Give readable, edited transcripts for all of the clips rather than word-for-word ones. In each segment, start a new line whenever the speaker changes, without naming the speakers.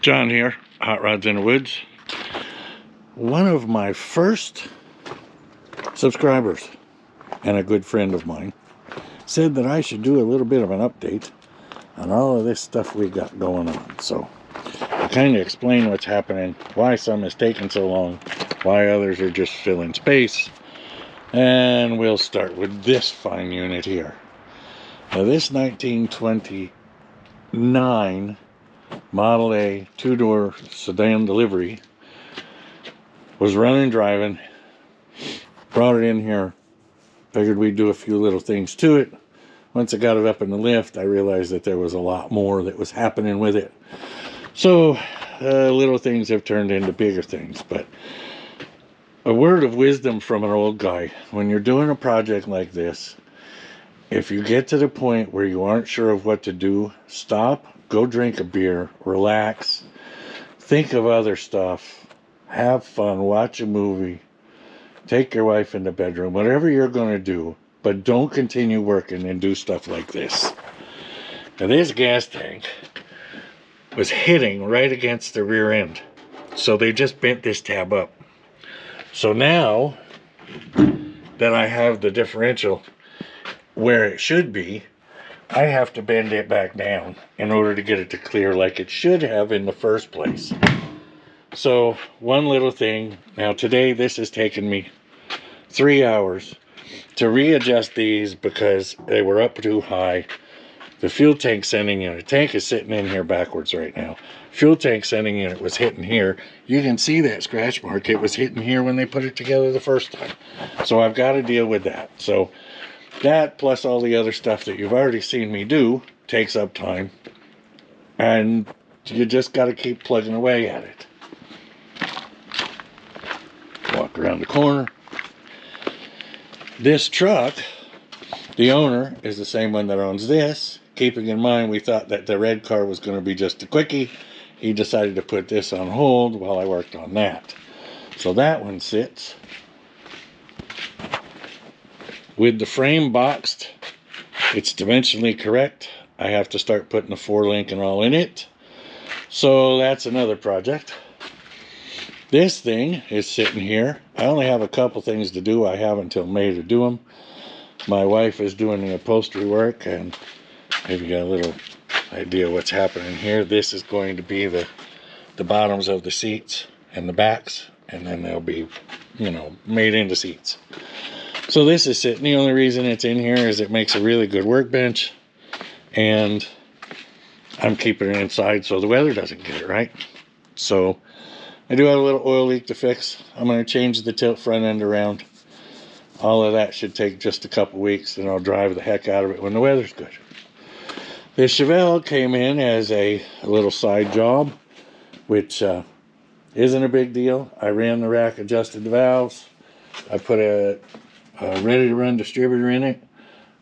John here, Hot Rods in the Woods. One of my first subscribers and a good friend of mine said that I should do a little bit of an update on all of this stuff we got going on. So I'll kind of explain what's happening, why some is taking so long, why others are just filling space. And we'll start with this fine unit here. Now this 1929 Model A two-door sedan delivery was running, driving, brought it in here, figured we'd do a few little things to it. Once I got it up in the lift, I realized that there was a lot more that was happening with it. So little things have turned into bigger things. But a word of wisdom from an old guy: when you're doing a project like this, if you get to the point where you aren't sure of what to do, stop, go drink a beer, relax, think of other stuff, have fun, watch a movie, take your wife in the bedroom, whatever you're going to do, but don't continue working and do stuff like this. Now this gas tank was hitting right against the rear end, so they just bent this tab up. So now that I have the differential where it should be, I have to bend it back down in order to get it to clear like it should have in the first place. So one little thing. Now today this has taken me 3 hours to readjust these because they were up too high. The fuel tank sending unit, tank is sitting in here backwards right now. Fuel tank sending unit was hitting here. You can see that scratch mark. It was hitting here when they put it together the first time. So I've got to deal with that. So that, plus all the other stuff that you've already seen me do, takes up time. And you just got to keep plugging away at it. Walk around the corner. This truck, the owner is the same one that owns this. Keeping in mind we thought that the red car was going to be just a quickie, he decided to put this on hold while I worked on that. So that one sits. With the frame boxed, it's dimensionally correct. I have to start putting the 4-link and all in it. So that's another project. This thing is sitting here. I only have a couple things to do. I have until May to do them. My wife is doing the upholstery work, and maybe you got a little idea what's happening here. This is going to be the bottoms of the seats and the backs, and then they'll be, made into seats. So this is sitting. The only reason it's in here is it makes a really good workbench, and I'm keeping it inside so the weather doesn't get it, right? So I do have a little oil leak to fix. I'm going to change the tilt front end around. All of that should take just a couple weeks, and I'll drive the heck out of it when the weather's good. This Chevelle came in as a little side job, which isn't a big deal. I ran the rack, adjusted the valves. I put a ready-to-run distributor in it.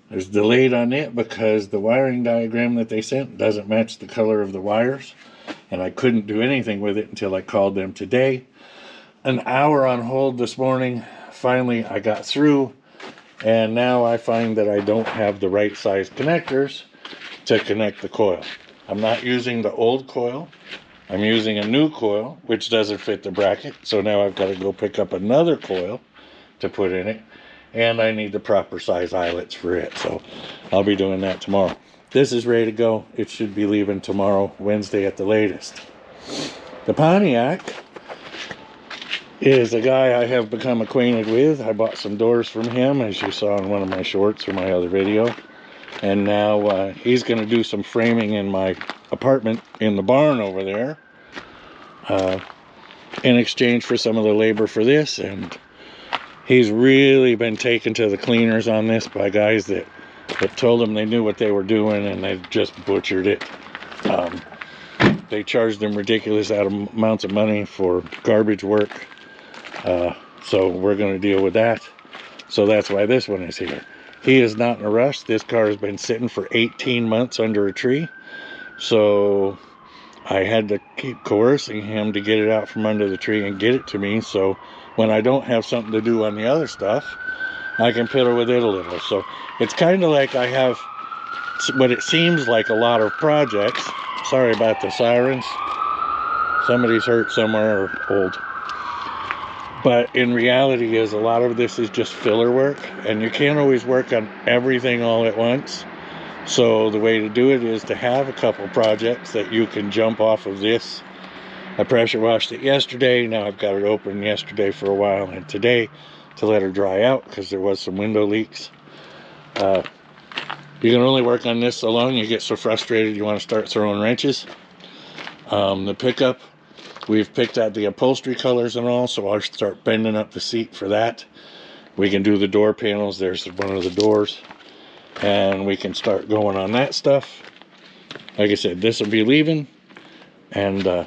There's delayed on it because the wiring diagram that they sent doesn't match the color of the wires, and I couldn't do anything with it until I called them today. An hour on hold this morning. Finally, I got through, and now I find that I don't have the right size connectors to connect the coil. I'm not using the old coil. I'm using a new coil, which doesn't fit the bracket. So now I've got to go pick up another coil to put in it, and I need the proper size eyelets for it. So I'll be doing that tomorrow. This is ready to go. It should be leaving tomorrow, Wednesday at the latest. The Pontiac is a guy I have become acquainted with. I bought some doors from him, as you saw in one of my shorts or my other video. And now he's going to do some framing in my apartment in the barn over there in exchange for some of the labor for this. And he's really been taken to the cleaners on this by guys that told him they knew what they were doing, and they just butchered it. They charged them ridiculous amounts of money for garbage work. So we're going to deal with that. So that's why this one is here. He is not in a rush. This car has been sitting for 18 months under a tree. So I had to keep coercing him to get it out from under the tree and get it to me. So when I don't have something to do on the other stuff, I can fiddle with it a little. So it's kind of like I have what it seems like a lot of projects. Sorry about the sirens. somebody's hurt somewhere or old. But in reality is a lot of this is just filler work, and you can't always work on everything all at once. So the way to do it is to have a couple projects that you can jump off of this. I pressure washed it yesterday. Now I've got it open yesterday for a while and today to let her dry out because there was some window leaks. You can only work on this so long. You get so frustrated you want to start throwing wrenches. The pickup, we've picked out the upholstery colors and all, so I'll start bending up the seat for that. We can do the door panels. There's one of the doors, and we can start going on that stuff. Like I said, this will be leaving, and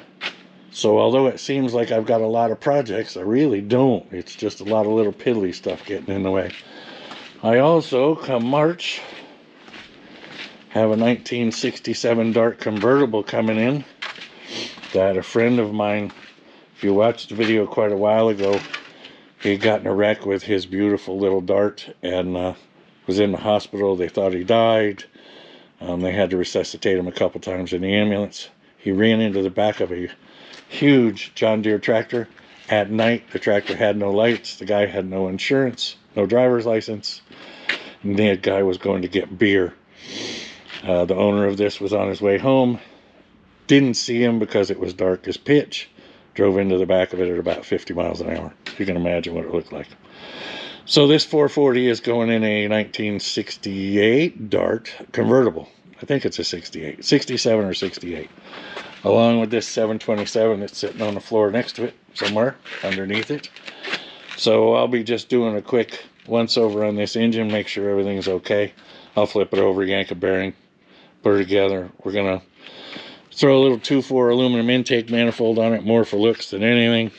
so although it seems like I've got a lot of projects, I really don't. It's just a lot of little piddly stuff getting in the way. I also, come March, have a 1967 Dart convertible coming in that a friend of mine, if you watched the video quite a while ago, he got in a wreck with his beautiful little Dart and was in the hospital. They thought he died. They had to resuscitate him a couple times in the ambulance. He ran into the back of a huge John Deere tractor at night. The tractor had no lights. The guy had no insurance, no driver's license. And the guy was going to get beer. The owner of this was on his way home. Didn't see him because it was dark as pitch. Drove into the back of it at about 50 miles an hour. You can imagine what it looked like. So this 440 is going in a 1968 Dart convertible. I think it's a 67 or 68. Along with this 727 that's sitting on the floor next to it, somewhere underneath it. So I'll be just doing a quick once over on this engine, make sure everything's okay. I'll flip it over, yank a bearing, put it together. We're gonna throw a little 2.4 aluminum intake manifold on it, more for looks than anything.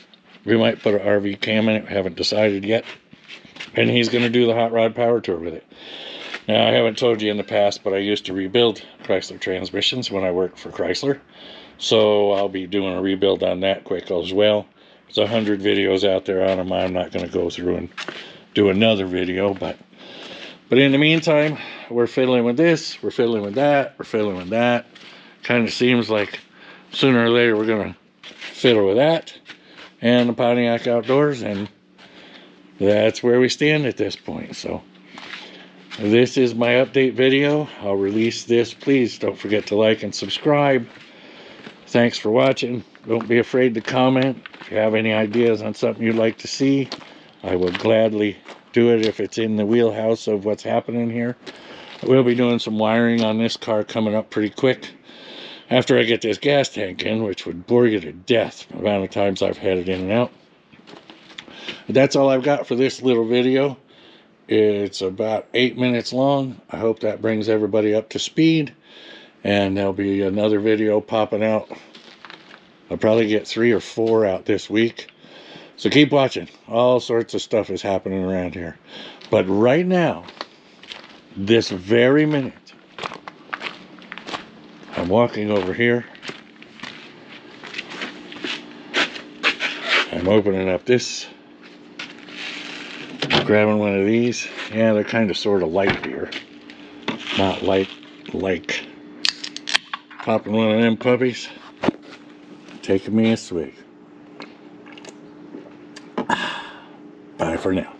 We might put an RV cam in it, haven't decided yet. And he's gonna do the hot rod power tour with it. Now, I haven't told you in the past, but I used to rebuild Chrysler transmissions when I worked for Chrysler. So I'll be doing a rebuild on that quick as well. There's 100 videos out there on them. I'm not going to go through and do another video, but in the meantime, we're fiddling with this, we're fiddling with that, we're fiddling with that. Kind of seems like sooner or later we're going to fiddle with that and the Pontiac Outdoors, and that's where we stand at this point. So this is my update video. I'll release this. Please don't forget to like and subscribe. Thanks for watching. Don't be afraid to comment. If you have any ideas on something you'd like to see, I will gladly do it if it's in the wheelhouse of what's happening here. We'll be doing some wiring on this car coming up pretty quick after I get this gas tank in, which would bore you to death the amount of times I've had it in and out. But that's all I've got for this little video. It's about 8 minutes long. I hope that brings everybody up to speed. And there'll be another video popping out. I'll probably get 3 or 4 out this week. So keep watching. All sorts of stuff is happening around here. But right now, this very minute, I'm walking over here. I'm opening up this. I'm grabbing one of these. Yeah, they're kind of sort of light here. Not light like. Popping one of them puppies, taking me a swig. Bye for now.